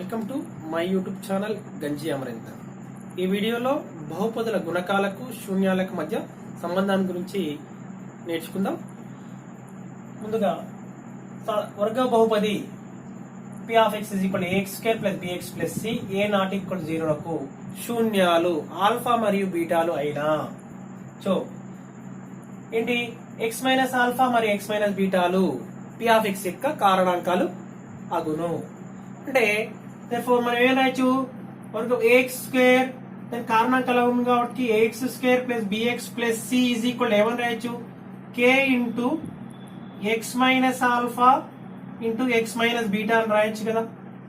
Welcome to my YouTube channel గంజి అమరేందర్. ఈ వీడియోలో బహుపదుల గుణకాలకు శూన్యాలకు మధ్య సంబంధాన్ని గురించి నేర్చుకుందాం. ముందుగా వర్గ బహుపది p of x is equal to ax square plus bx plus c a not equal to 0 లకు శూన్యాలు ఆల్ఫా మరియు బీటాలు అయినా ఏంటి x మైనస్ ఆల్ఫా మరియు x మైనస్ బీటాలు p of x యొక్క కారణాంకాలు అగును. అంటే మనం ఏం రాయొచ్చు, వరకు ax స్క్వేర్ దాని కారణాంకాలు అవును కాబట్టి ax square plus bx plus c is equal ఏమని రాయొచ్చు, k into x minus alpha into x minus beta అని రాయొచ్చు కదా.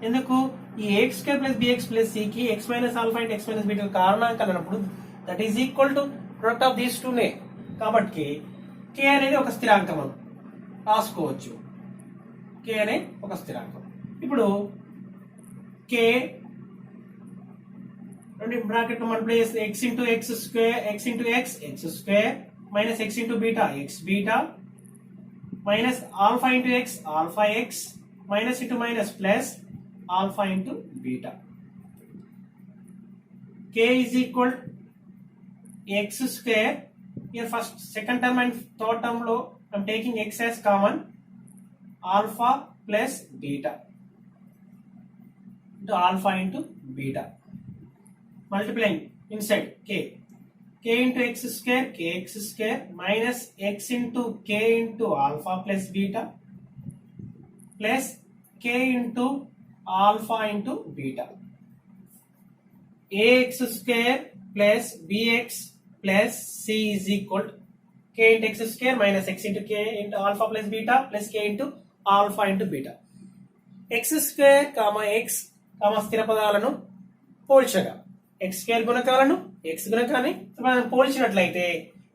ఎందుకు, ఈ ax square plus bx plus c కి x minus alpha into x minus beta కారణాంకాలు అన్నప్పుడు that is equal to product of these టూనే. కాబట్టి k అనేది ఒక స్థిరాంకం అని రాసుకోవచ్చు. k అనే ఒక స్థిరాంకం. ఇప్పుడు k రెండు బ్రాకెట్ మల్టిప్లై చేస్తే x into X square x into X square minus x into beta x beta minus alpha into X alpha X minus into minus plus alpha into beta. k is equal x square. here first second term and third term లో I'm taking x as common, alpha plus beta into alpha into beta, multiplying inside k into x square kx square minus x into k into alpha plus beta plus k into alpha into beta, ax square plus bx plus c is equal to k into x square minus x into k into alpha plus beta plus k into alpha into beta. x square x స్థిర పదాలను పోల్చగా x square గుణకాలను x గుణకాన్ని మనం పోల్చినట్లయితే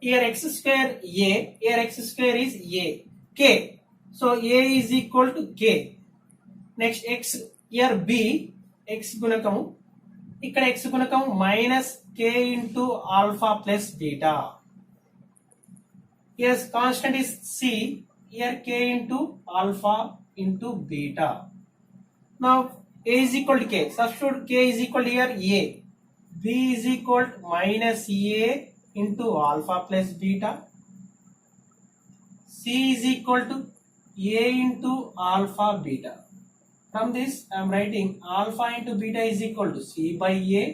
here x square a, here x square is a, k, so a is equal to k. next x, here b x గుణకము, ఇక్కడ x గుణకము minus k into alpha plus beta. Here constant is c, here k into alpha into beta. Now a is equal to k, substitute k is equal to here a, b is equal to minus a into alpha plus beta, c is equal to a into alpha beta. From this I am writing alpha into beta is equal to c by a,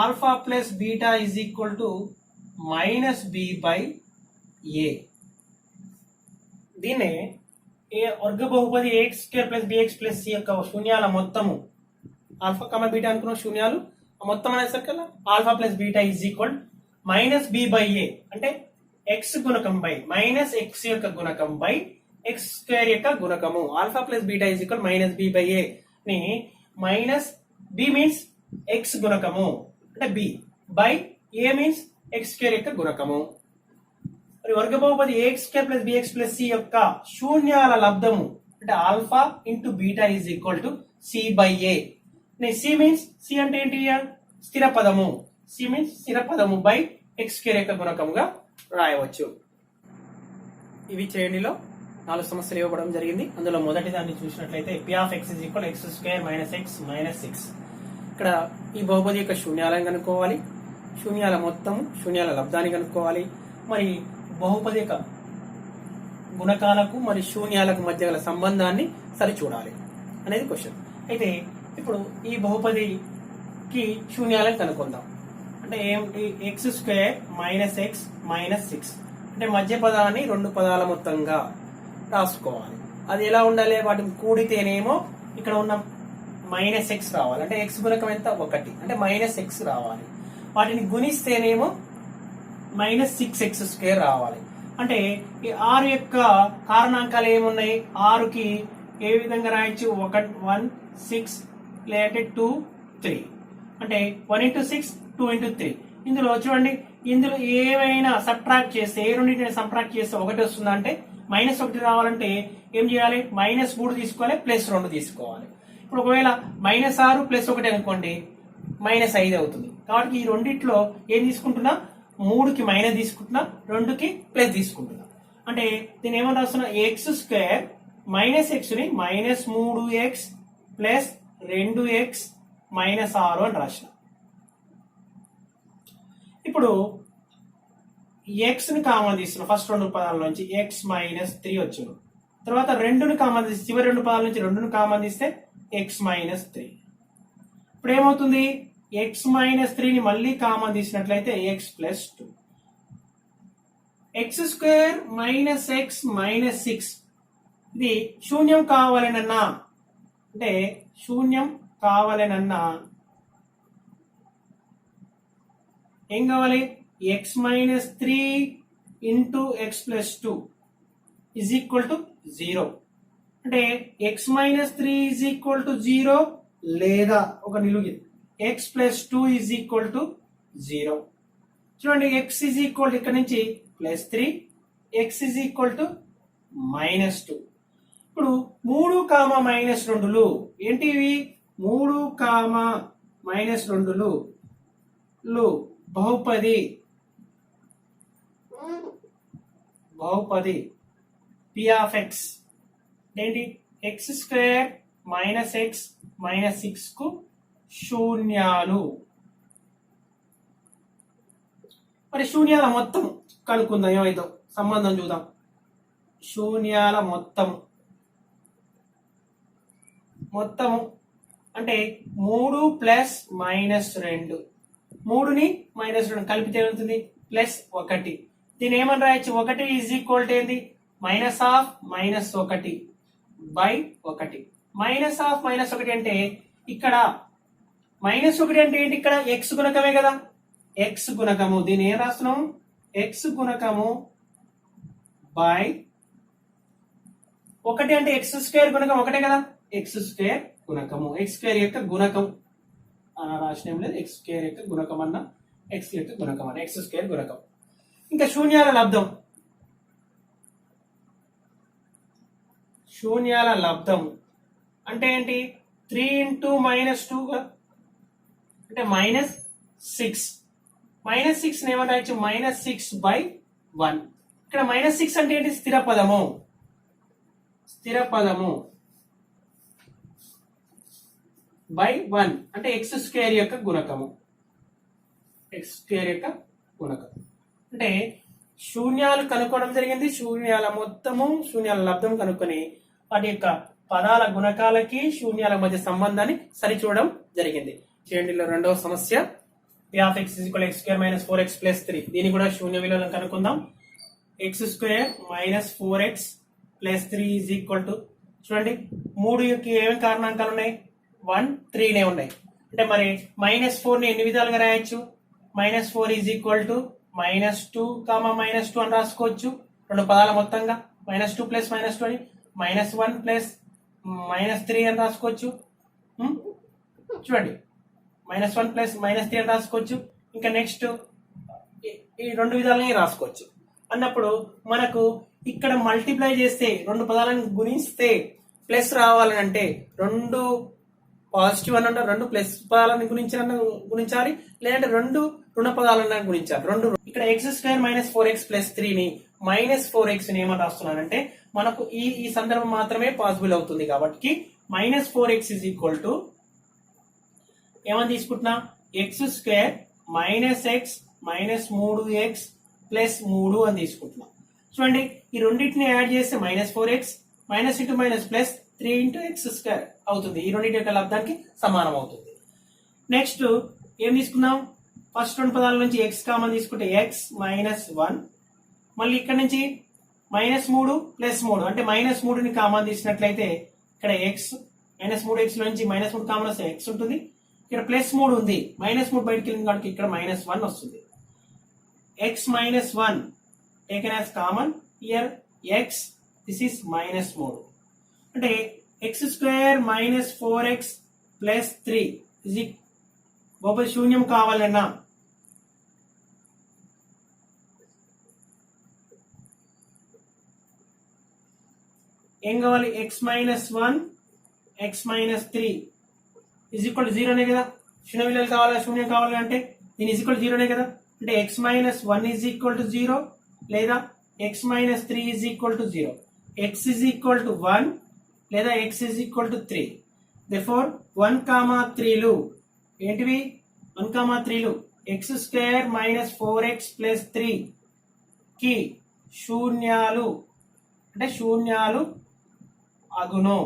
alpha plus beta is equal to minus b by a. దీనే వర్గ బహుపది ax square plus bx plus c యొక్క శూన్యాల మొత్తము alpha comma beta అనుకున్న శూన్యాలు మొత్తం అనేసరికల్లా alpha plus beta is equal minus b by a, అంటే x గుణకం బై మైనస్ ఎక్స్ యొక్క గుణకం బై ఎక్స్ స్క్వేర్ యొక్క గుణకము. Alpha plus beta is equal minus b by a ని మైనస్ బి మీన్స్ ఎక్స్ గుణకము అంటే b by a means x square యొక్క గుణకము. మరి వర్గ బహుపది ax square plus bx plus c యొక్క శూన్యాల లబ్ధము అంటే alpha into beta is equal to c by a. C means c అంటే ఏంటి, స్థిర పదము, సి మీన్స్ స్థిర పదము బై ఎక్స్ స్క్వేర్ యొక్క గుణకముగా రాయవచ్చు. ఇవి చేయండిలో 4 సమస్యలు ఇవ్వడం జరిగింది. అందులో మొదటి దాన్ని చూసినట్లయితే p of x is equal x square minus x minus 6. ఇక్కడ ఈ బహుపది యొక్క శూన్యాలను కనుక్కోవాలి, శూన్యాల మొత్తము శూన్యాల లబ్ధాన్ని కనుక్కోవాలి, మరి బహుపది యొక్క గుణకాలకు మరి శూన్యాలకు మధ్య గల సంబంధాన్ని సరిచూడాలి అనేది క్వశ్చన్. అయితే ఇప్పుడు ఈ బహుపదికి శూన్యాలను కనుక్కుందాం. అంటే ఏంటి, X square minus X minus 6 అంటే మధ్య పదాన్ని రెండు పదాల మొత్తంగా రాసుకోవాలి. అది ఎలా ఉండాలి, వాటిని కూడితేనేమో ఇక్కడ ఉన్న మైనస్ ఎక్స్ రావాలి, అంటే ఎక్స్ గుణకం ఎంత 1 అంటే మైనస్ ఎక్స్ రావాలి. వాటిని గుణిస్తేనేమో మైనస్ 6x స్క్వేర్ రావాలి. అంటే ఈ 6 యొక్క కారణాంకాలు ఏమున్నాయి, 6కి ఏ విధంగా రాయొచ్చు, 1 1 6 లేదంటే 2 3 అంటే 1 into 6 2 into 3. ఇందులో చూడండి, ఇందులో ఏమైనా సబ్ట్రాక్ట్ చేస్తే ఏ రెండింటిని సబ్ట్రాక్ట్ చేస్తే 1 వస్తుందా అంటే మైనస్ 1 రావాలంటే ఏం చేయాలి, మైనస్ 3 తీసుకోవాలి ప్లస్ 2 తీసుకోవాలి. ఇప్పుడు ఒకవేళ మైనస్ 6 ప్లస్ 1 అనుకోండి మైనస్ 5 అవుతుంది. కాబట్టి ఈ రెండిట్లో ఏం తీసుకుంటున్నా, 3కి మైనస్ తీసుకుంటున్నా, 2కి ప్లస్ తీసుకుంటున్నా. అంటే దీని ఏమని రాస్తున్నా, ఎక్స్ స్క్వేర్ మైనస్ ఎక్స్ ని minus 3x plus 2x minus 6 అని రాసిన. ఇప్పుడు x ని కామన్ తీస్తున్నాం ఫస్ట్ రెండు పదాల నుంచి x మైనస్ 3 వచ్చింది. తర్వాత 2ని కామన్ తీసి చివరి రెండు పదాల నుంచి 2ని కామన్ తీస్తే x మైనస్ 3. ఇప్పుడు ఏమవుతుంది, x మైనస్ 3ని మళ్ళీ కామన్ తీసినట్లయితే x plus 2. x square minus x minus 6 ఇది శూన్యం కావాలనన్నా, అంటే శూన్యం కావాలనన్నా ఏం కావాలి, x minus 3 into x plus 2 is equal to 0. అంటే x minus 3 is equal to 0 లేదా ఒక నిలువు x plus 2 is equal to 0. చూడండి, x ఈజ్ ఈక్వల్ ఇక్కడ నుంచి plus 3, x is equal to minus 2. ఇప్పుడు 3 కామా మైనస్ 2లు ఏంటివి, 3 కామా మైనస్ 2లు బహుపది p ఆఫ్ x ఏంటి, x square minus x minus 6 కు శూన్యాలు. మరి శూన్యాల మొత్తం కనుక్కుందాం, ఏమైందో సంబంధం చూద్దాం. శూన్యాల మొత్తము అంటే 3 ప్లస్ మైనస్ 2, 3ని మైనస్ 2 కలిపితే ఏమవుతుంది, ప్లస్ 1. దీని ఏమని రాయొచ్చు, 1 ఈజ్ ఈక్వల్ టు ఏంది, minus of minus 1 by 1. Minus of minus 1 అంటే ఇక్కడ మైనస్ 1 అంటే ఏంటి, ఇక్కడ x గుణకమే కదా, x గుణకము. దీని ఏం రాస్తున్నాం, x గుణకము బై 1 అంటే x స్క్వేర్ గుణకం 1 కదా, x స్క్వేర్ గుణకము, x స్క్వేర్ యొక్క గుణకం అన్న రాసిన లేదు, x స్క్వేర్ యొక్క గుణకం అన్న, x యొక్క గుణకం అన్న, x స్క్వేర్ గుణకం. ఇంకా శూన్యాల లబ్ధం అంటే ఏంటి, 3 ఇంటూ మైనస్ 2 అంటే మైనస్ 6. మైనస్ 6 ఏమని రాయొచ్చు, మైనస్ 6 బై 1. ఇక్కడ మైనస్ 6 అంటే ఏంటి, స్థిర పదము బై 1 అంటే x స్క్వేర్ యొక్క గుణకము, అంటే శూన్యాలు కనుక్కోవడం జరిగింది. శూన్యాల మొత్తము శూన్యాల లబ్ధం కనుక్కొని వాటి యొక్క పదాల గుణకాలకి శూన్యాల మధ్య సంబంధాన్ని సరిచూడడం జరిగింది. చేయండి, రెండవ సమస్య, p of x is equal x square minus 4x plus 3. దీన్ని కూడా శూన్య విలువలను కనుక్కుందాం. x square minus 4x plus 3 is equal to, చూడండి 3 యొక్క ఏమేమి కారణాంకాలు ఉన్నాయి, 1, 3 ఉన్నాయి. అంటే మరి మైనస్ 4ని ఎన్ని విధాలుగా రాయొచ్చు, minus 4 is equal to minus 2 comma minus 2 అని రాసుకోవచ్చు. రెండు పదాల మొత్తంగా మైనస్ 2 ప్లస్ మైనస్ 2 అని, మైనస్ 1 ప్లస్ మైనస్ 3 అని రాసుకోవచ్చు. చూడండి, మైనస్ 1 ప్లస్ మైనస్ 3 అని రాసుకోవచ్చు. ఇంకా నెక్స్ట్ ఈ రెండు విధాలుగా రాసుకోవచ్చు. అన్నప్పుడు మనకు ఇక్కడ మల్టిప్లై చేస్తే, రెండు పదాలను గుణిస్తే ప్లస్ రావాలని అంటే రెండు పాజిటివ్ అని అంటే రెండు ప్లస్ పదాలను గుణించాలి, లేదంటే రెండు రుణ పదాలను గుణించాలి. రెండు ఇక్కడ x square minus 4x plus 3ని మైనస్ 4x ని ఏమని రాస్తున్నానంటే మనకు ఈ సందర్భం మాత్రమే పాసిబుల్ అవుతుంది. కాబట్టి minus 4x is equal to ఏమని తీసుకుంటున్నా, x square minus x minus 3x plus 3 అని తీసుకుంటున్నాం. చూడండి, ఈ రెండింటిని యాడ్ చేస్తే minus 4x minus into minus plus 3 into X square అవుతుంది. ఈ రెండింటి యొక్క లబ్ధానికి సమానం అవుతుంది. నెక్స్ట్ ఏం తీసుకున్నాం, ఫస్ట్ రెండు పదాల నుంచి x కామన్ తీసుకుంటే x మైనస్ 1, మళ్ళీ ఇక్కడ నుంచి మైనస్ 3 ప్లస్ 3 అంటే మైనస్ 3ని కామన్ తీసినట్లయితే ఇక్కడ x మైనస్ 3x నుంచి మైనస్ 3 కామన్ వస్తే x ఉంటుంది. ఇక్కడ ప్లస్ 3 ఉంది, మైనస్ 3 బయటకి వెళ్ళింది కాబట్టి ఇక్కడ మైనస్ 1 వస్తుంది. x minus 1 taken as common here, x this is minus 3 అంటే x square minus 4x plus 3 is బహుపది శూన్యం కావాలన్నా ఏం కావాలి, x minus 1 x minus 3 is equal to 0 నే కదా. శూన్య విలువలు కావాలి, శూన్యం కావాలి అంటే దీని is equal to 0 నే కదా. అంటే x minus 1 is equal to 0 లేదా x minus 3 is equal to 0. x is equal to 1 లేదా x is equal to 3. therefore 1,3లు ఏంటివి 1,3లు x² - 4x + 3 కి శూన్యాలు అంటే శూన్యాలు అగును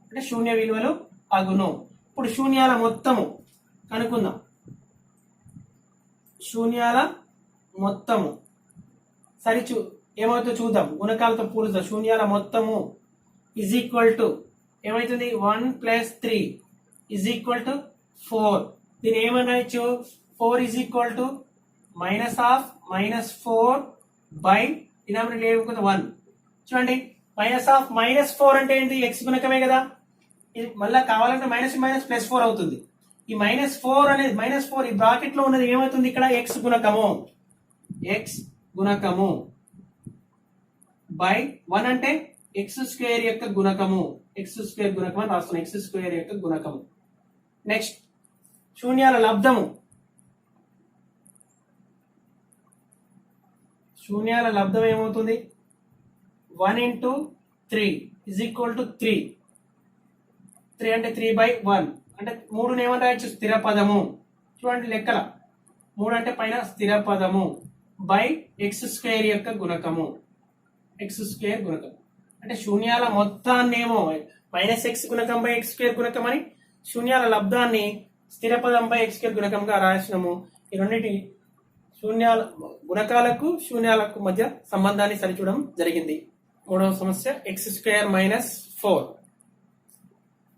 అంటే శూన్య విలువలు అగును. ఇప్పుడు శూన్యాల మొత్తము కనుక్కుందాం. శూన్యాల మొత్తము ఏమవుతుందో చూద్దాం. గుణకాలతో పూలుద్దాం. శూన్యాల మొత్తము ఈజ్ ఈక్వల్ టు ఏమవుతుంది 1 + 3 ఈజ్ ఈక్వల్ టు 4. దీని ఏమని రాయొచ్చు 4 is equal to -4 by denominator ఏమవుతుంది 1. చూడండి -4 అంటే ఏంటి ఎక్స్ గుణకమే కదా. ఇది మళ్ళీ కావాలంటే -+4 అవుతుంది. ఈ -4 అనేది -4 ఈ బ్రాకెట్ లో ఉన్నది ఏమవుతుంది ఇక్కడ ఎక్స్ గుణకము బై 1 అంటే x² యొక్క గుణకము x² గుణకం అని రాస్తున్నాం. x² యొక్క గుణకము. నెక్స్ట్ శూన్యాల లబ్ధము ఏమవుతుంది 1 × 3 ఈజ్ ఈక్వల్ టు 3 అంటే 3/1 అంటే 3 ఏమని రాయొచ్చు స్థిర పదము. చూడండి లెక్కల 3 అంటే పైన స్థిర పదము బై x² యొక్క గుణకము x² గుణకం అంటే శూన్యాల మొత్తాన్నేమో -x గుణకం బై x² గుణకం అని శూన్యాల లబ్ధాన్ని స్థిర పదం బై x² గుణకంగా రాసినాము. ఈ రెండింటి శూన్యాల గుణకాలకు శూన్యాలకు మధ్య సంబంధాన్ని సరిచూడడం జరిగింది. మూడవ సమస్య x² - 4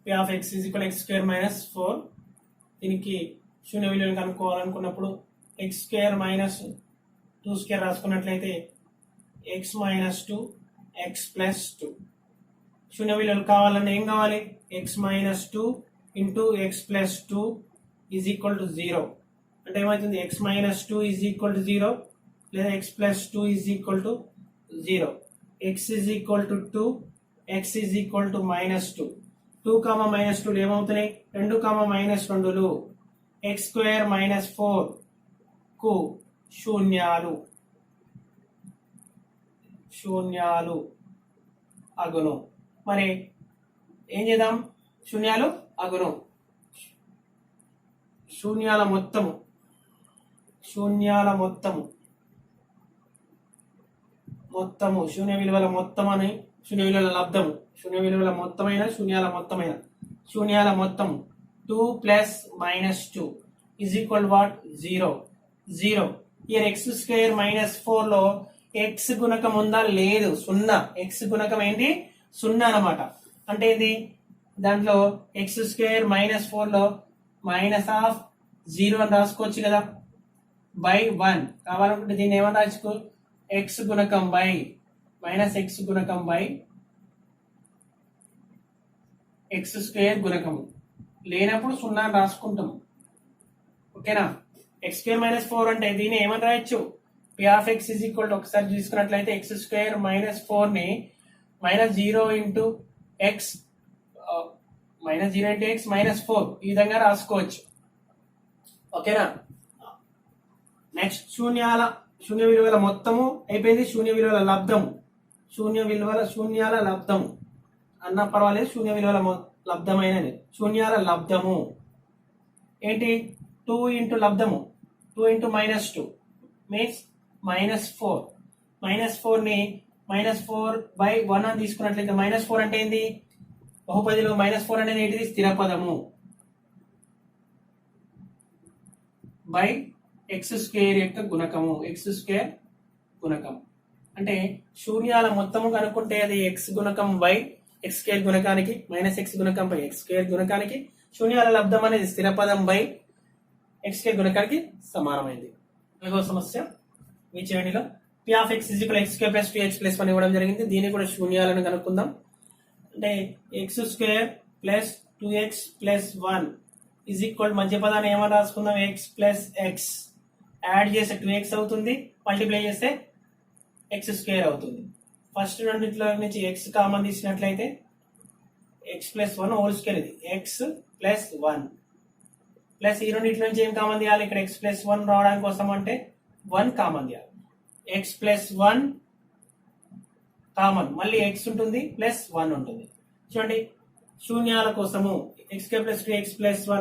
p of x = x² - 4. దీనికి శూన్య విలువను కనుక్కోవాలనుకున్నప్పుడు x² - 2² రాసుకున్నట్లయితే x - 2 x + 2. శూన్య విలువలు కావాలన్నా ఏం కావాలి x - 2 × x + 2 is equal to 0. అంటే ఏమవుతుంది x - 2 ఈజ్ ఈక్వల్ టు 0 లేదా x + 2 is equal to 0. x is equal to 2 x is equal to -2. 2, -2 ఏమవుతున్నాయి 2, -2లు x² - 4 కు శూన్యాలు అగును. మరి ఏం చేద్దాం శూన్యాలు అగును. శూన్యాల మొత్తము శూన్య విలువల మొత్తం అని శూన్య విలువల లబ్ధము శూన్య విలువల మొత్తమైన శూన్యాల మొత్తం 2 + -2 is equal what 0. Year x² - 4 లో x గుణకం ఉందా లేదు 0. x గుణకం ఏంటి 0 అన్నమాట. అంటే ఇది దాంట్లో x² - 4 లో -0 అని రాసుకోవచ్చు కదా బై 1. కావాలనుకుంటే దీన్ని ఏమని రాసుకో x గుణకం బై -x గుణకం బై x² గుణకము. లేనప్పుడు 0 అని రాసుకుంటాము. ఓకేనా. x² - 4 అంటే దీన్ని ఏమని రాయొచ్చు p of x is equal to ఒకసారి తీసుకున్నట్లయితే x² - 4 ని -0 × x -4 ఈ విధంగా రాసుకోవచ్చు. ఓకేనా. నెక్స్ట్ శూన్య విలువల మొత్తము అయిపోయింది. శూన్యాల లబ్ధము అన్నా పర్వాలేదు. శూన్య విలువల లబ్ధమైనది శూన్యాల లబ్ధము ఏంటి 2 × లబ్ధము 2 × -2 మీన్స్ -4. -4 ని -4/1 అని తీసుకున్నట్లయితే -4 అంటే ఏంది బహుపదిలో -4 అనేది ఏంటిది స్థిర పదము బై x² యొక్క గుణకము x² గుణకం. అంటే శూన్యాల మొత్తము కనుక్కుంటే అది x గుణకం బై x² గుణకానికి -x గుణకం బై x² గుణకానికి శూన్యాల లబ్ధం అనేది స్థిర పదం బై x² గుణకానికి సమానమైంది. 4వ సమస్య ఈ శ్రేణిలో p of x = x² + 2x + 1 ఇవ్వడం జరిగింది. దీన్ని కూడా శూన్యాలను కనుక్కుందాం. అంటే x² + 2x + 1 ఈజ్ ఈక్వల్ మధ్య పదాన్ని ఏమని రాసుకుందాం x + x. యాడ్ చేస్తే 2x అవుతుంది, మల్టిప్లై చేస్తే x² అవుతుంది. ఫస్ట్ రెండింటిలో నుంచి x కామన్ తీసినట్లయితే x + 1 హోల్ స్క్వేర్ ఇది x + 1 ప్లస్ ఈ రెండింటి నుంచి ఏం కామన్ తీయాలి ఇక్కడ x + 1 రావడానికి కోసం అంటే 1 కామన్ తీయాలి. x + 1 కామన్ మళ్ళీ x ఉంటుంది +1 ఉంటుంది. చూడండి శూన్యాల కోసము x square plus 2x plus 1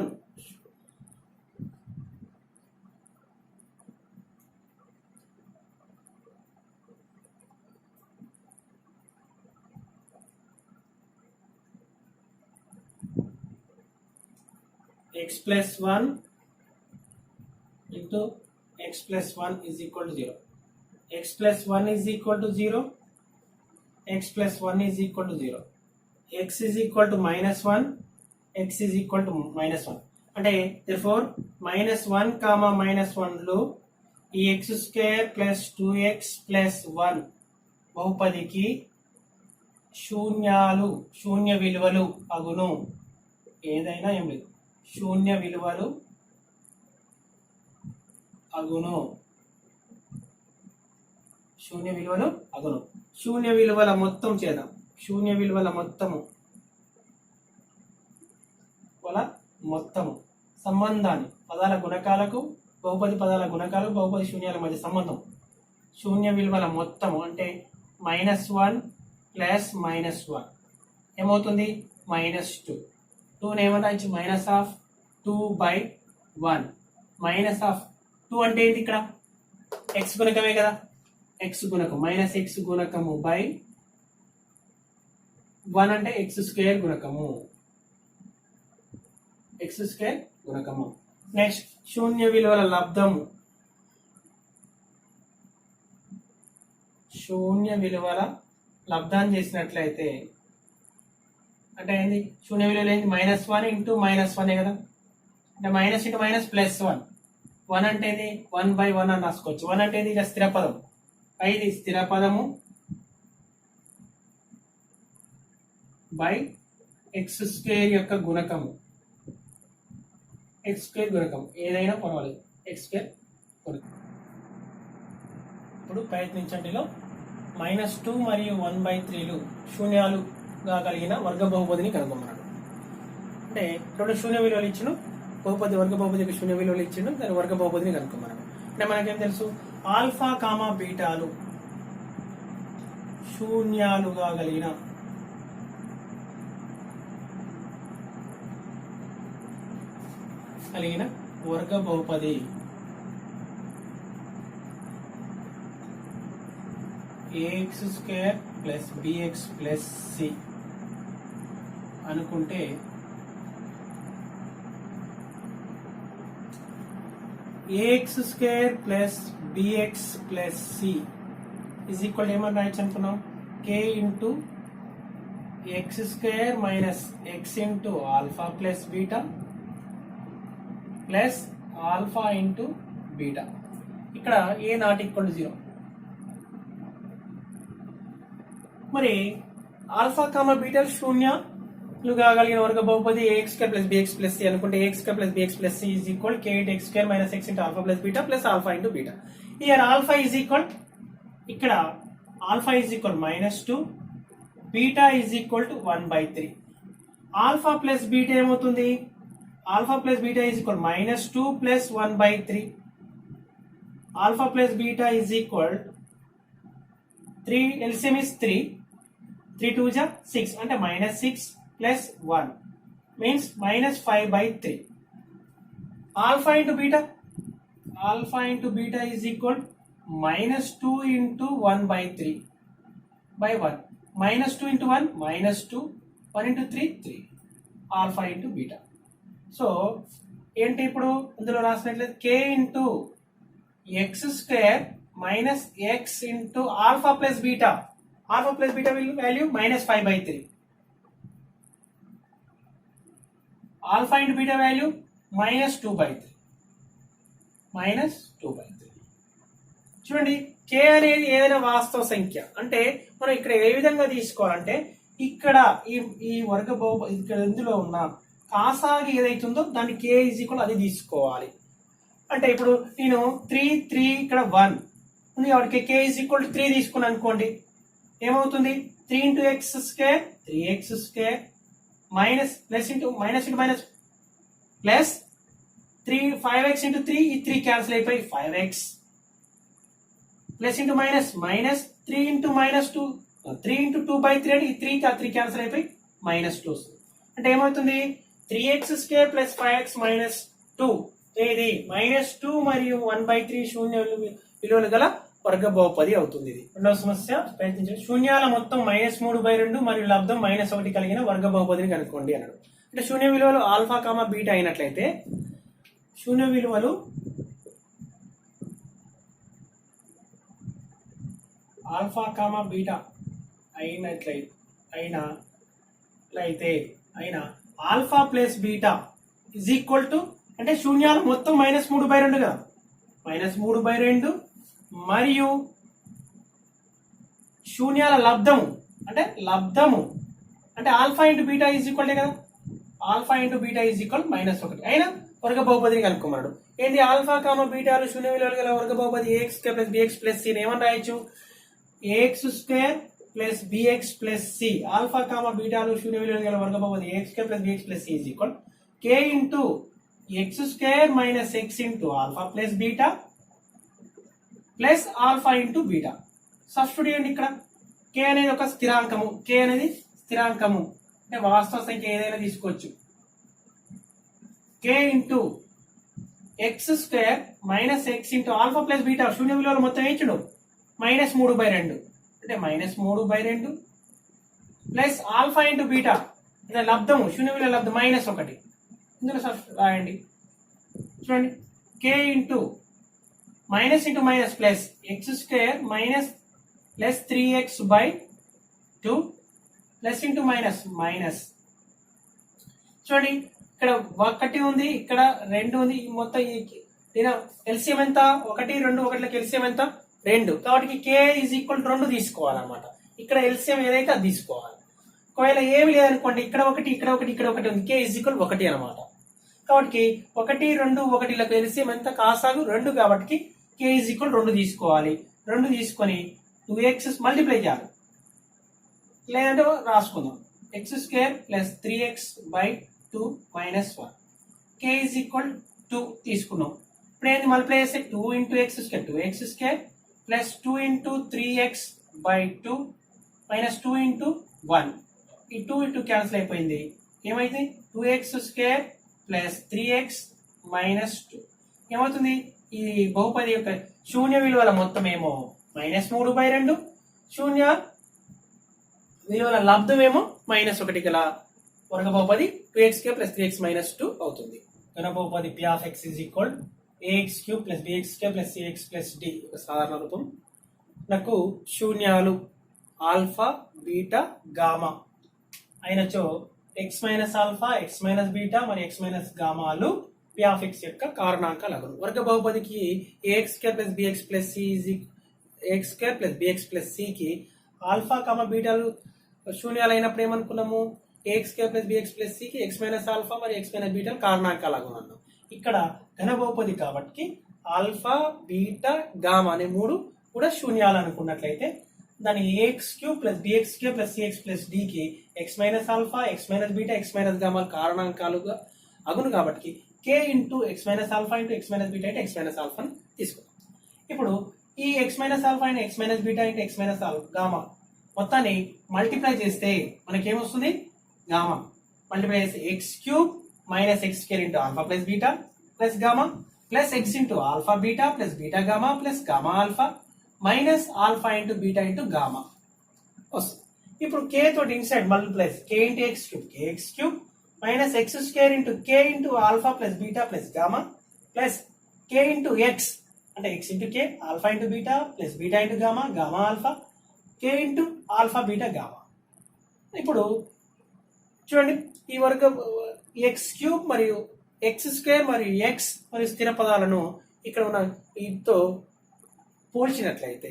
x plus 1 into x plus 1 is equal to 0. X plus 1 is equal to 0. X plus 1 is equal to 0. X is equal to minus 1. X is equal to minus 1. అంటే therefore minus 1 comma minus 1 లో ఈ x square plus 2x plus 1 బహుపదికి శూన్య విలువలు అగును. ఏదైనా ఏం లేదు, శూన్య విలువలు అగును. శూన్య విలువలు అగును. శూన్య విలువల మొత్తం చేద్దాం. శూన్య విలువల మొత్తము సంబంధాన్ని పదాల గుణకాలకు, బహుపది పదాల గుణకాలు, బహుపది శూన్యాల మధ్య సంబంధం. శూన్య విలువల మొత్తము అంటే -1 ప్లస్ -1 ఏమవుతుంది? -2. 2 ఏమన్నా ఇచ్చి -2/1. -2 అంటే ఏంటి? ఇక్కడ x గుణకమే కదా, x గుణకం -x గుణకము బై 1 అంటే x స్క్వేర్ గుణకము, x స్క్వేర్ గుణకము. నెక్స్ట్ శూన్య విలువల లబ్ధము. శూన్య విలువల లబ్ధాన్ని చేసినట్లయితే అంటే ఏంది? శూన్య విలువలు ఏంటి? -1 ఇంటూ -1 కదా, అంటే మైనస్ ఇంటూ మైనస్ ప్లస్ 1. 1 అంటే ఏంది? 1/1 అని రాసుకోవచ్చు. 1 అంటే ఏంది? ఇక స్థిర పదం. ఇది స్థిర పదము బై ఎక్స్ స్క్వేర్ యొక్క గుణకము. ఎక్స్ స్క్వేర్ గుణకం ఏదైనా పర్వాలేదు, ఎక్స్ స్క్వేర్ గుణకం. ఇప్పుడు ప్రయత్నించండిలో -2 మరియు 1/3 శూన్యాలుగా కలిగిన వర్గ బహుపదిని కనుగొన్నాడు. అంటే రెండు శూన్య విలువలు ఇచ్చిన బహుపది, వర్గ బహుపదికి శూన్య విలువలు ఇచ్చిండు, దాని వర్గ బహుపదిని కనుక్కున్నాడు. అంటే మనకేం తెలుసు? ఆల్ఫా కామా బీటాలు శూన్యాలుగా కలిగిన వర్గ బహుపది ax² plus bx plus c అనుకుంటే ax² plus bx plus c is equal ఏమని రాయొచ్చు అనుకున్నాం? k into x² minus x into alpha plus beta plus alpha into beta. ఇక్కడ a నాట్ ఈక్వల్ టు 0. మరి alpha comma beta శూన్యాలుగా కలిగిన వర్గ బహుపది ax² plus bx plus c అనుకుంటే ax² plus bx plus c is equal k into x² minus x into alpha plus beta plus alpha into beta. Here alpha is equal, ఇక్కడ alpha is equal -2, beta is equal to 1/3. Alpha plus beta ఏమవుతుంది? Alpha plus beta is equal -2 plus 1/3. Alpha plus beta is equal 3, LCM is 3, 3 2 is 6 అంటే -6 plus 1 means -5/3. Alpha into beta, alpha into beta is equal -2 into 1/3/1. -2 into 1 -2, 1 into 3 3, alpha into beta. So ఏంటి ఇప్పుడు ఇందులో రాసినట్లయితే k into x² minus x into alpha plus beta. Alpha plus beta value -5/3. Alpha into beta value -2/3. చూడండి, k అనేది ఏదైనా వాస్తవ సంఖ్య అంటే మనం ఇక్కడ ఏ విధంగా తీసుకోవాలంటే ఇక్కడ ఈ వర్గ బహుపది ఇక్కడ ఇందులో ఉన్న కాసాగి ఏదైతుందో దాన్ని k ఈజ్ ఈక్వల్ అది తీసుకోవాలి. అంటే ఇప్పుడు నేను 3 ఇక్కడ 1 ఉంది కాబట్టి k ఈజ్ ఈక్వల్ టు 3 తీసుకున్నాను అనుకోండి, ఏమవుతుంది? 3 into x² 3x² minus plus into minus plus 3 5x into 3 ఈ 3 క్యాన్సిల్ అయిపోయి 5x plus into minus 3 into -2 3 into 2/3 అంటే ఈ 3 క్యాన్సిల్ అయిపోయి -2 వస్తుంది. అంటే ఏమవుతుంది? 3x² ప్లస్ 5x మైనస్ 2 ఇది -2 మరియు 1/3 శూన్య విలువలు గల వర్గ బహుపది అవుతుంది. ఇది రెండవ సమస్య ప్రయత్నించండి. శూన్యాల మొత్తం -3/2 మరియు లబ్ధం -1 కలిగిన వర్గ బహుపదిని కనుక్కోండి అన్నాడు. అంటే శూన్య విలువలు ఆల్ఫా కామా బీటా అయినట్లయితే శూన్య విలువలు ఆల్ఫా కామా బీటా అయినట్లయితే alpha plus beta is equal to అంటే శూన్యాలు మొత్తం -3/2 కదా, -3/2 మరియు శూన్యాల లబ్ధము అంటే alpha into beta is equal కదా, alpha into beta is equal -1 అయినా వర్గ బహుపదిని కనుక్కున్నాడు. ఏంటి ఆల్ఫా కామా బీటాలు శూన్య విలువలు గల వర్గ బహుపది ax² plus bx plus c ఏమని రాయొచ్చు, ax² plus bx plus c alpha comma బీటాలు శూన్య విలువలు గల వర్గ బహుపది ax² plus bx plus c is equal k into x² minus x into alpha plus beta plus alpha into beta. Substitute ఇక్కడ k అనేది ఒక స్థిరాంకము, అంటే వాస్తవ సంఖ్య ఏదైనా తీసుకోవచ్చు. k into x² minus x into alpha plus beta శూన్య విలువలు మొత్తం ఇచ్చుడు -3/2 అంటే -3/2 ప్లస్ ఆల్ఫా ఇంటూ బీటా అంటే లబ్ధము శూన్య విలువ లబ్ధం -1 ఇందులో రాయండి. చూడండి k into minus into minus plus x² minus plus 3x/2 plus into minus చూడండి ఇక్కడ 1 ఉంది, ఇక్కడ 2 ఉంది, మొత్తం ఎల్సిఎం ఎంత 1 2 1 ఎల్సిఎం ఎంత 2 కాబట్టి k ఈజ్ ఈక్వల్ 2 తీసుకోవాలన్నమాట. ఇక్కడ ఎల్సిఎం ఏదైతే అది తీసుకోవాలి. ఒకవేళ ఏమి లేదనుకోండి ఇక్కడ 1 ఉంది, k ఈజ్ ఈక్వల్ 1 అనమాట. కాబట్టి 1 2 1 ఎల్సిఎం ఎంత కాసాగు 2 కాబట్టి k ఈజ్ ఈక్వల్ 2 తీసుకోవాలి. 2 తీసుకొని 2x మల్టిప్లై చేయాలి, లేదంటే రాసుకుందాం x² plus 3x/2 minus 1 k is equal 2 తీసుకున్నాం. ఇప్పుడు ఏంది మల్టిప్లై చేస్తే 2 into x² plus 2 into 3x/2 minus 2 into 1 ఈ 2 క్యాన్సిల్ అయిపోయింది. ఏమైంది 2x² ప్లస్ 3x మైనస్ 2 ఏమవుతుంది, ఈ బహుపది యొక్క శూన్య విలువల మొత్తం ఏమో -3/2, శూన్య విలువల లబ్ధమేమో -1 గల వర్గ బహుపది 2x² ప్లస్ 3x మైనస్ 2 అవుతుంది. ఘన బహుపది p of x is equal ax³ plus bx² plus cx plus d ఒక సాధారణ రూపం. నాకు శూన్యాలు ఆల్ఫా బీటా గామా అయినచో x minus alpha x minus beta మరియు x మైనస్ గామాలు p ఆఫ్ x యొక్క కారణాంకాలు అగును. వర్గ బహుపదికి ax² plus bx plus c ax² plus bx plus c కి ఆల్ఫా కామా బీటాలు శూన్యాలు అయినప్పుడు ఏమనుకున్నాము, ax² plus bx plus c కి x మైనస్ ఆల్ఫా మరియు x మైనస్ బీటాలు కారణాంకాలు అగును. ఇక్కడ ఘన బహుపది కాబట్టి ఆల్ఫా బీటా గామా అనే 3 కూడా శూన్యాలు అనుకున్నట్లయితే దాని ax³ plus bx² plus cx plus d కి x minus alpha x minus beta x minus gamma కారణాంకాలుగా అగును కాబట్టి k into x minus alpha into x minus beta into x minus ఆల్ఫాని తీసుకుందాం. ఇప్పుడు ఈ x minus alpha into x minus beta into x minus gamma మొత్తాన్ని multiply చేస్తే మనకేమొస్తుంది, గామా మల్టిప్లై చేస్తే x³ minus x² into alpha plus beta plus gamma plus x into alpha beta plus beta gamma plus gamma alpha minus alpha into beta into gamma వస్తుంది. ఇప్పుడు k తోటి inside multiply k into x³ minus x² into k into alpha plus beta plus gamma plus k into x అంటే x into k alpha into beta plus beta into gamma gamma alpha k into alpha beta gamma. ఇప్పుడు చూడండి ఈ వర్గ x³ మరియు x² మరియు x మరియు స్థిర పదాలను ఇక్కడ ఉన్న వీటితో పోల్చినట్లయితే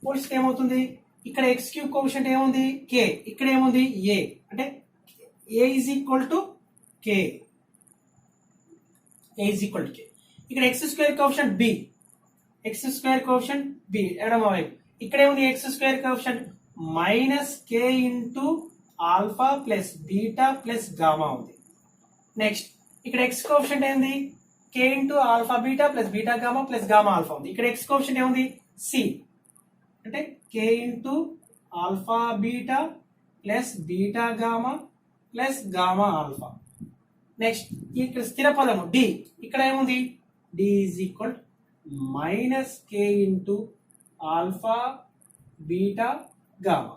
పోల్చితే ఏమవుతుంది, ఇక్కడ x³ కోఎఫిషియంట్ ఏముంది k, ఇక్కడ ఏముంది a అంటే a is equal to k, ఇక్కడ x² కోఎఫిషియంట్ b ఎడమ వైపు, ఇక్కడ ఏముంది x² coefficient minus k into alpha plus beta plus gamma ఉంది. నెక్స్ట్ ఇక్కడ x కోఎఫిషియంట్ ఏంది k into alpha beta plus beta gamma plus gamma alpha ఉంది. ఇక్కడ x కోఎఫిషియంట్ ఏముంది c అంటే k into alpha beta plus beta gamma plus gamma alpha. Next ఇక్కడ స్థిర పదము డి, ఇక్కడ ఏముంది d is equal minus k into alpha beta gamma.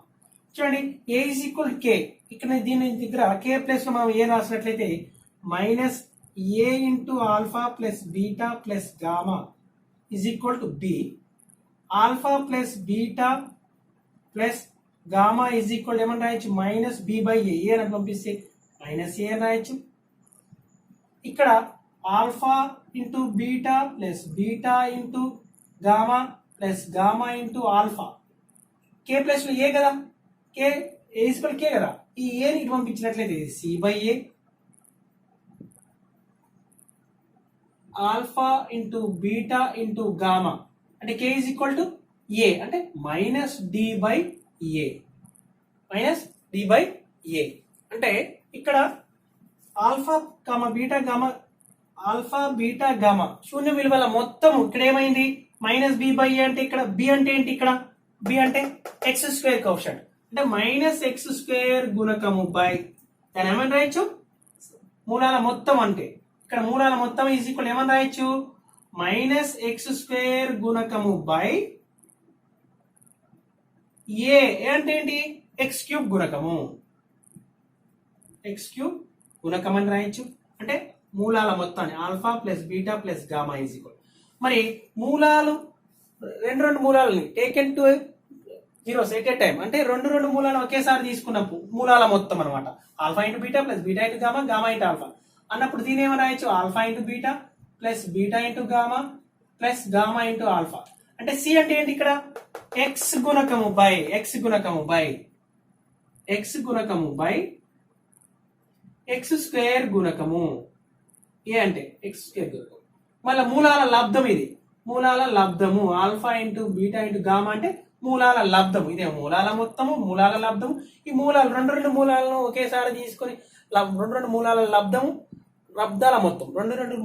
చూడండి ఏ ఈజ్ ఈక్వల్ కే, ఇక్కడ దీని దగ్గర కే ప్లస్ లో మనం ఏ రాసినట్లయితే minus a into alpha plus beta plus gamma is equal to b. Alpha plus beta plus gamma is equal ఏమని రాయొచ్చు minus b by ఏ అని పంపిస్తే మైనస్ ఏ అని రాయొచ్చు. ఇక్కడ alpha into beta plus beta into gamma plus gamma into alpha. K plus లో a కదా, కే equal కే కదా, ఈ ఏని ఇటు పంపించినట్లయితే c by a alpha into beta into gamma అంటే k is equal to a అంటే minus d by a, minus d by a. అంటే ఇక్కడ alpha gamma beta gamma alpha beta gamma శూన్య విలువల మొత్తం ఇక్కడ ఏమైంది మైనస్ బి బై ఏ. అంటే ఇక్కడ బి అంటే ఏంటి, ఇక్కడ బి అంటే ఎక్స్ స్క్వేర్ కోఎఫిషియంట్ అంటే మైనస్ ఎక్స్ స్క్వేర్ గుణకము బై దాని ఏమని రాయొచ్చు మూలాల మొత్తం. అంటే ఇక్కడ మూలాల మొత్తం ఈజ్ ఈక్వల్ ఏమని రాయొచ్చు మైనస్ ఎక్స్ స్క్వేర్ గుణకము బై ఏ అంటే ఏంటి ఎక్స్ క్యూబ్ గుణకము, ఎక్స్ క్యూబ్ గుణకం అని రాయొచ్చు. అంటే మూలాల మొత్తాన్ని alpha plus beta plus gamma is equal. మరి మూలాలు రెండు మూలాలని taken to zeros at a time అంటే రెండు మూలాలు ఒకేసారి తీసుకున్నప్పుడు మూలాల మొత్తం అనమాట alpha into beta plus beta into gamma gamma into alpha అన్నప్పుడు దీని ఏమని రాయొచ్చు alpha into beta plus beta into gamma plus gamma into alpha. అంటే సి అంటే ఏంటి ఇక్కడ ఎక్స్ గుణకము బై ఎక్స్ గుణకము బై ఎక్స్ గుణకము బై ఎక్స్ స్క్వేర్ గుణకము. ఏ అంటే ఎక్స్ స్క్వేర్ గుణకం. మళ్ళీ మూలాల లబ్ధం, ఇది మూలాల లబ్ధము alpha into beta into gamma అంటే మూలాల లబ్ధము. ఇదే మూలాల మొత్తము మూలాల లబ్ధము. ఈ మూలాలు రెండు మూలాలను ఒకేసారి తీసుకొని రెండు మూలాల లబ్ధము లబ్ధాల మొత్తం రెండు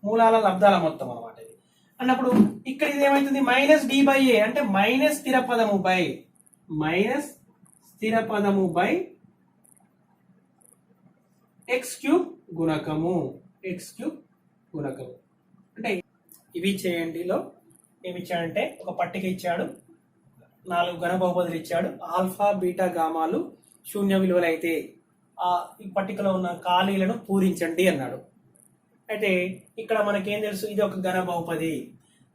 మూలాల లబ్ధాల మొత్తం అనమాట ఇది అన్నప్పుడు ఇక్కడ ఇది ఏమైతుంది మైనస్ డి బై ఏ అంటే మైనస్ స్థిర పదము బై మైనస్ స్థిర పదము బై ఎక్స్ క్యూబ్ గుణకము ఎక్స్ క్యూబ్ గుణకము. అంటే ఇవి చేయండిలో ఏమి ఇచ్చాడంటే ఒక పట్టిక ఇచ్చాడు, 4 ఘన బహుపదులు ఇచ్చాడు, ఆల్ఫా బీటా గామాలు శూన్య విలువలు అయితే ఈ పట్టికలో ఉన్న ఖాళీలను పూరించండి అన్నాడు. అయితే ఇక్కడ మనకేం తెలుసు ఇది ఒక ఘన బహుపది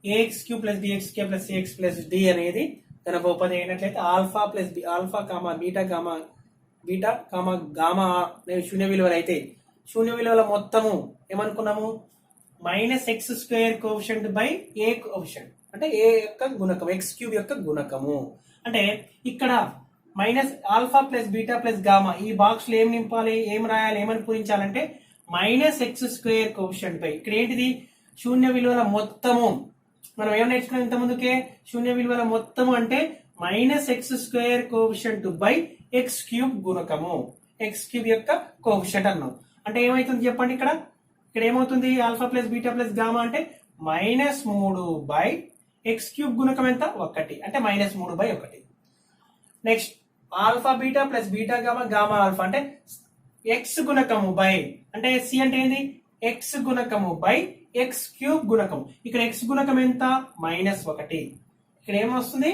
a x cube plus b x k plus c x plus d అనేది ఘన బహుపది అయినట్లయితే alpha plus alpha comma beta comma gamma శూన్య విలువలు అయితే శూన్య విలువల మొత్తము ఏమనుకున్నాము minus x square coefficient by a coefficient అంటే ఏ యొక్క గుణకం ఎక్స్ క్యూబ్ యొక్క గుణకము. అంటే ఇక్కడ minus alpha plus beta plus gamma ఈ బాక్స్ లో ఏం నింపాలి ఏం రాయాలి ఏమని పూరించాలంటే minus x square coefficient by ఇక్కడ ఏంటిది శూన్య విలువల మొత్తము. మనం ఏం నేర్చుకున్నాం ఇంత ముందుకే శూన్య విలువల మొత్తము అంటే minus x square coefficient by x cube గుణకము ఎక్స్ క్యూబ్ యొక్క కోఎఫిషియంట్ అన్నాం. అంటే ఏమైతుంది చెప్పండి ఇక్కడ ఇక్కడ ఏమవుతుంది alpha plus beta plus gamma అంటే -3 బై ఎక్స్ క్యూబ్ గుణకం ఎంత 1 అంటే -3 by 1. Next alpha beta plus beta gamma gamma alpha అంటే ఎక్స్ గుణకము బై అంటే సి అంటే ఏంది ఎక్స్ గుణకము బై ఎక్స్ క్యూబ్ గుణకం. ఇక్కడ ఎక్స్ గుణకం ఎంత -1 ఇక్కడ ఏమొస్తుంది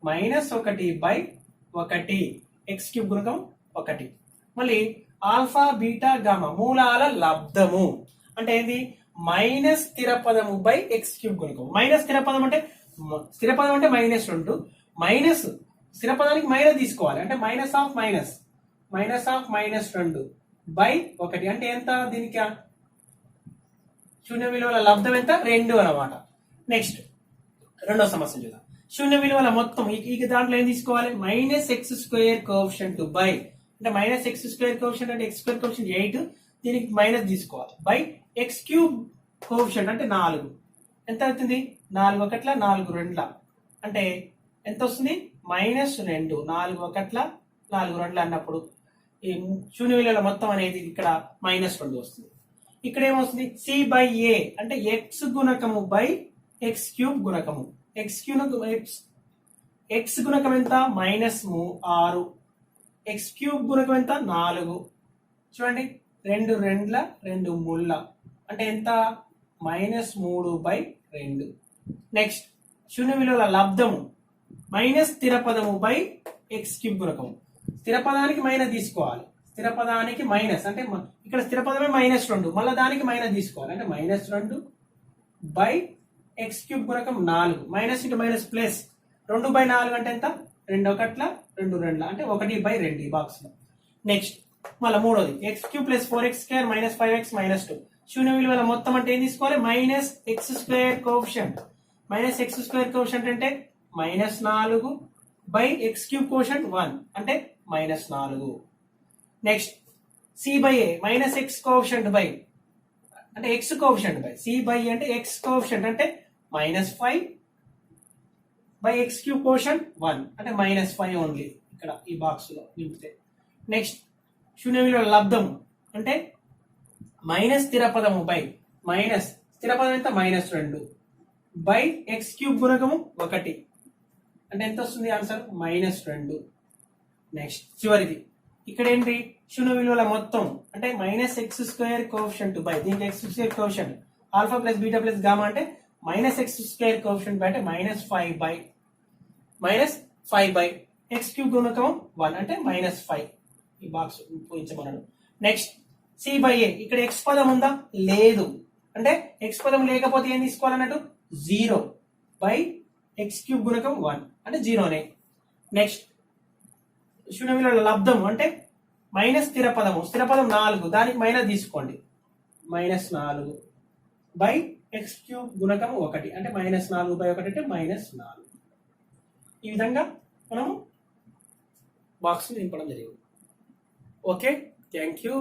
-1 బై 1 ఎక్స్ క్యూబ్ గుణకం 1. మళ్ళీ ఆల్ఫా బీటా గామా మూలాల లబ్ధము అంటే ఏంది మైనస్ స్థిర పదము బై ఎక్స్ క్యూబ్ గుణకం. మైనస్ స్థిర పదం అంటే -2 మైనస్ స్థిర పదానికి మైనస్ తీసుకోవాలి అంటే మైనస్ ఆఫ్ -2 బై 1 అంటే ఎంత దీనికి శూన్య విలువల లబ్ధం ఎంత 2 అన్నమాట. నెక్స్ట్ రెండో సమస్య చూద్దాం. శూన్య విలువల మొత్తం ఈ దాంట్లో ఏం తీసుకోవాలి minus x square coefficient by అంటే మైనస్ ఎక్స్ స్క్వేర్ కోఎఫిషియంట్ అంటే ఎక్స్ స్క్వేర్ కోఎఫిషియంట్ 8 దీనికి మైనస్ తీసుకోవాలి బై ఎక్స్ క్యూబ్ కోఎఫిషియంట్ అంటే 4 ఎంత అవుతుంది 4 1 4 2 అంటే ఎంత వస్తుంది -2 4 1 4 2 అన్నప్పుడు ఈ శూన్య విలువల మొత్తం అనేది ఇక్కడ -2 వస్తుంది. ఇక్కడ ఏమొస్తుంది సి బై ఏ అంటే ఎక్స్ గుణకము బై ఎక్స్ క్యూబ్ గుణకము ఎక్స్ గుణకం ఎంత -6 ఎక్స్ క్యూబ్ గుణకం ఎంత 4 చూడండి 2 రెండ్ల 2 ముళ్ళ అంటే ఎంత -3/2. నెక్స్ట్ శూన్య విలువల లబ్ధము మైనస్ స్థిర పదము బై ఎక్స్ క్యూబ్ గుణకము. స్థిర పదానికి మైనస్ తీసుకోవాలి. స్థిర పదానికి మైనస్ అంటే ఇక్కడ స్థిర పదమే -2 మళ్ళీ దానికి మైనస్ తీసుకోవాలి అంటే -2 బై ఎక్స్ క్యూబ్ గుణకం 4 మైనస్ ఇంటూ మైనస్ ప్లస్ 2/4 అంటే ఎంత 2 1 2 2 అంటే 1/2 ఈ బాక్స్ లో. నెక్స్ట్ మళ్ళీ మూడోది X cube plus 4x² minus 5x minus 2 శూన్య విలువల మొత్తం అంటే ఏం తీసుకోవాలి -x² కోఎఫిషియంట్. -x² కోఎఫిషియంట్ అంటే -4 బై ఎక్స్ క్యూబ్ కోఎఫిషియంట్ 1 అంటే -4. Next c/a -x coefficient by అంటే x కోఎఫిషియంట్ బై c/a అంటే x కోఎఫిషియంట్ అంటే -5 బై ఎక్స్ క్యూబ్ కోఎఫిషియంట్ 1 అంటే -5 ఓన్లీ ఇక్కడ ఈ బాక్స్ లో నింపితే. నెక్స్ట్ శూన్య విలువ లబ్ధము అంటే మైనస్ స్థిర పదము బై మైనస్ స్థిర పదం ఎంత -2 బై ఎక్స్ క్యూబ్ గుణకము 1 అంటే ఎంత వస్తుంది ఆన్సర్ -2. నెక్స్ట్ చివరిది ఇక్కడ ఏంటి శూన్య విలువల మొత్తం అంటే -x² కోఎఫిషియంట్ బై దీనికి x² coefficient alpha plus beta plus gamma అంటే -x² కోఎఫిషియంట్ బై అంటే -5 బై ఎక్స్ క్యూబ్ గుణకం 1 అంటే -5 ఈ బాక్స్ పూజించమన్నాడు. నెక్స్ట్ c/a ఇక్కడ x పదం ఉందా లేదు అంటే x పదం లేకపోతే ఏం తీసుకోవాలన్నట్టు 0 బై ఎక్స్ క్యూబ్ గుణకం 1 అంటే 0నే. నెక్స్ట్ శూన్య విలువల లబ్ధం అంటే మైనస్ స్థిర పదం 4 దానికి మైనస్ తీసుకోండి -4 బై ఎక్స్ క్యూబ్ గుణకం 1 అంటే -4/1 అంటే -4. ఈ విధంగా మనము బాక్స్ నింపడం జరిగింది. Okay, thank you.